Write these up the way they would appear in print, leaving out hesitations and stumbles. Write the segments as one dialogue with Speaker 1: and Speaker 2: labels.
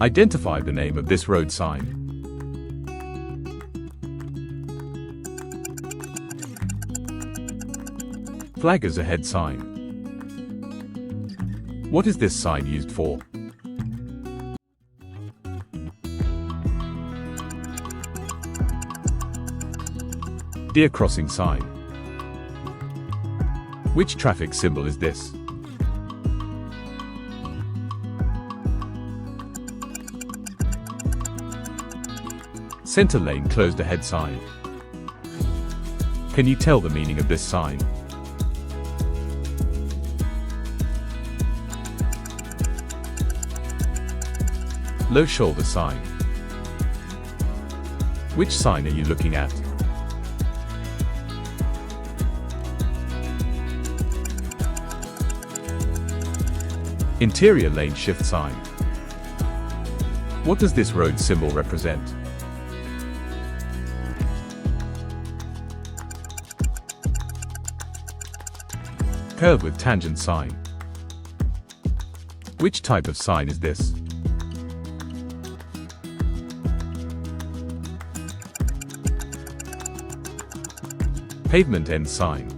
Speaker 1: Identify the name of this road sign. Flaggers ahead sign. What is this sign used for? Deer crossing sign. Which traffic symbol is this? Center lane closed ahead sign. Can you tell the meaning of this sign? Low shoulder sign. Which sign are you looking at? Interior lane shift sign. What does this road symbol represent? Curve with tangent sign. Which type of sign is this? Pavement end sign.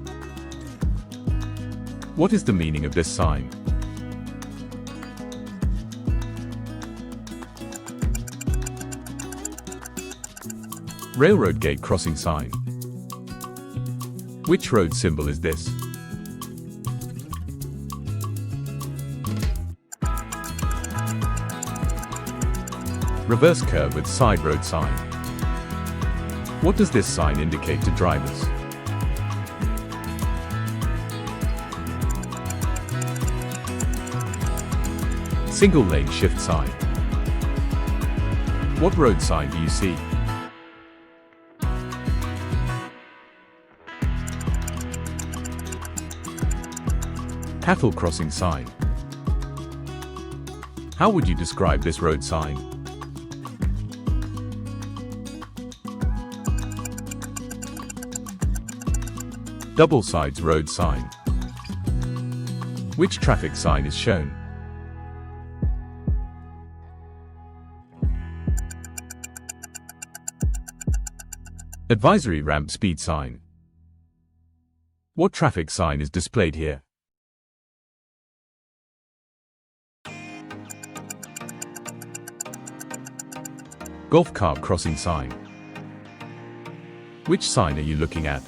Speaker 1: What is the meaning of this sign? Railroad gate crossing sign. Which road symbol is this? Reverse curve with side road sign. What does this sign indicate to drivers? Single lane shift sign. What road sign do you see? Cattle crossing sign. How would you describe this road sign? Double sides road sign. Which traffic sign is shown? Advisory ramp speed sign. What traffic sign is displayed here? Golf cart crossing sign. Which sign are you looking at?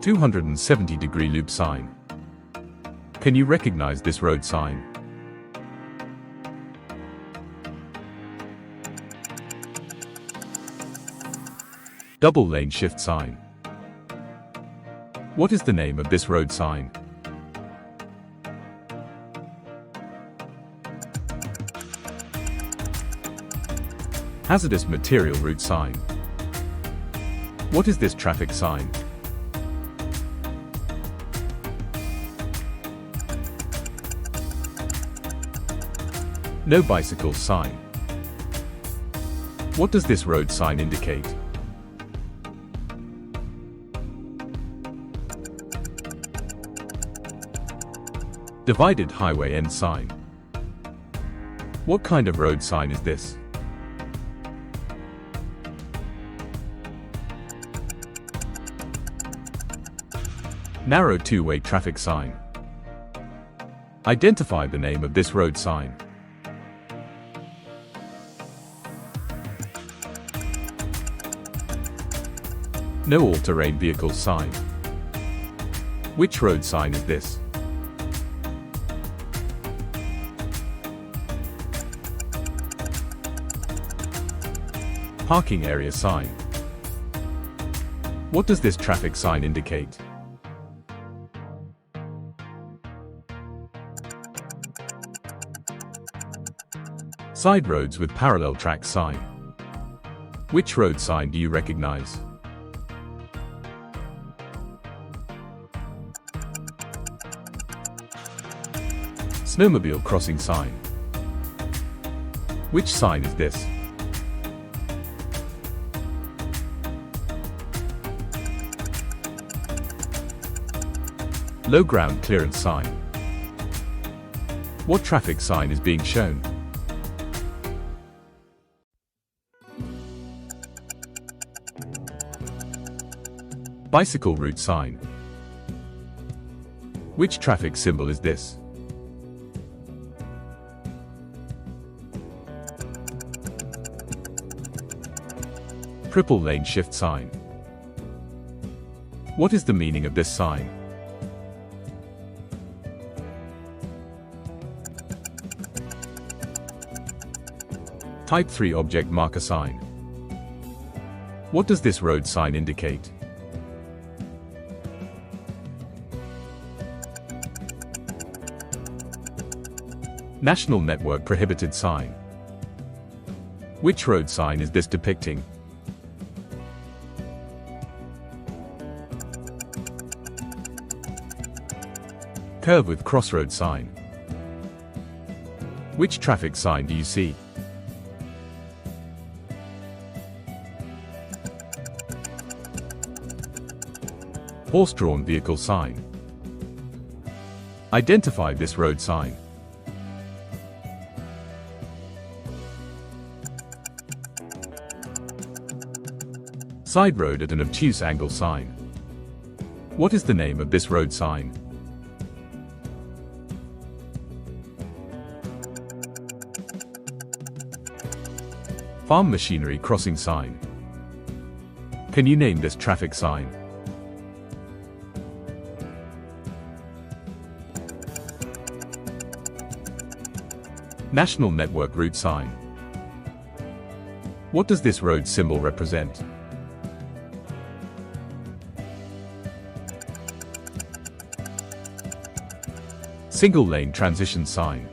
Speaker 1: "270-degree loop sign." Can you recognize this road sign? Double lane shift sign. What is the name of this road sign? Hazardous material route sign. What is this traffic sign? No bicycle sign. What does this road sign indicate? Divided highway end sign. What kind of road sign is this? Narrow two-way traffic sign. Identify the name of this road sign. No all-terrain vehicle sign. Which road sign is this? Parking area sign. What does this traffic sign indicate? Side roads with parallel track sign. Which road sign do you recognize? Snowmobile crossing sign. Which sign is this? Low ground clearance sign. What traffic sign is being shown? Bicycle route sign. Which traffic symbol is this? Triple lane shift sign. What is the meaning of this sign? Type 3 object marker sign. What does this road sign indicate? National Network Prohibited sign. Which road sign is this depicting? Curve with Crossroad Sign. Which traffic sign do you see? Horse-drawn vehicle sign. Identify this road sign. Side road at an obtuse angle sign. What is the name of this road sign? Farm machinery crossing sign. Can you name this traffic sign? National Network route sign. What does this road symbol represent? Single lane transition sign.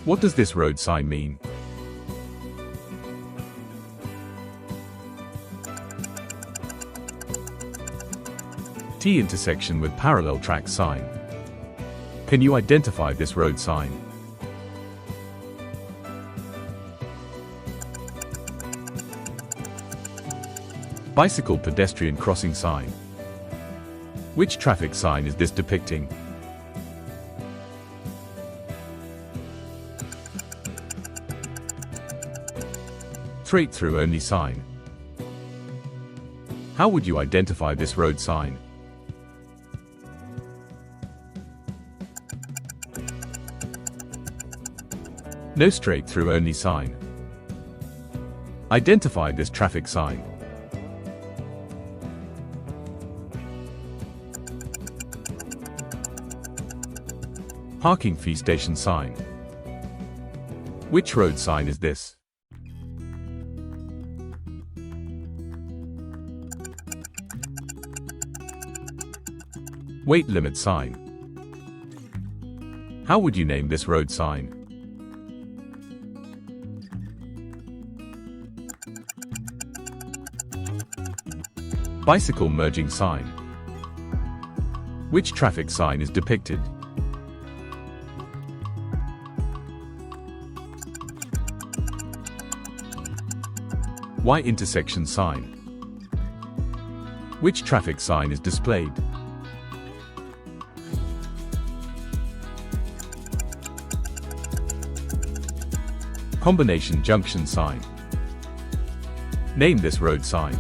Speaker 1: What does this road sign mean? T intersection with parallel track sign. Can you identify this road sign? Bicycle-Pedestrian crossing sign. Which traffic sign is this depicting? Straight through only sign. How would you identify this road sign? No straight through only sign. Identify this traffic sign. Parking fee station sign. Which road sign is this? Weight limit sign. How would you name this road sign? Bicycle merging sign. Which traffic sign is depicted? Y intersection sign. Which traffic sign is displayed? Combination junction sign. Name this road sign.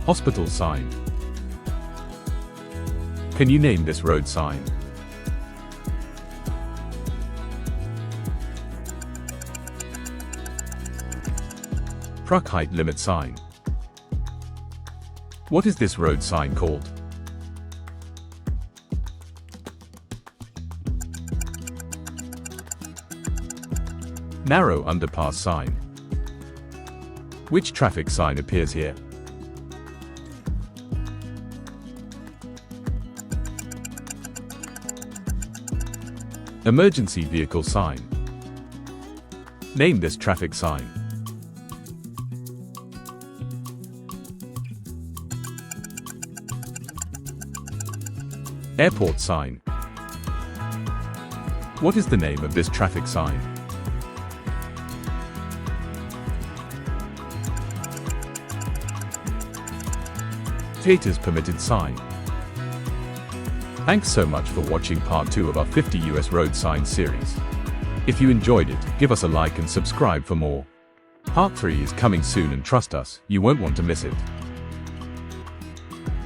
Speaker 1: Hospital sign. Can you name this road sign? Truck height limit sign. What is this road sign called? Narrow underpass sign. Which traffic sign appears here? Emergency vehicle sign. Name this traffic sign. Airport sign. What is the name of this traffic sign? Spectators permitted sign. Thanks so much for watching part 2 of our 50 US road sign series. If you enjoyed it, give us a like and subscribe for more. Part 3 is coming soon and trust us, you won't want to miss it.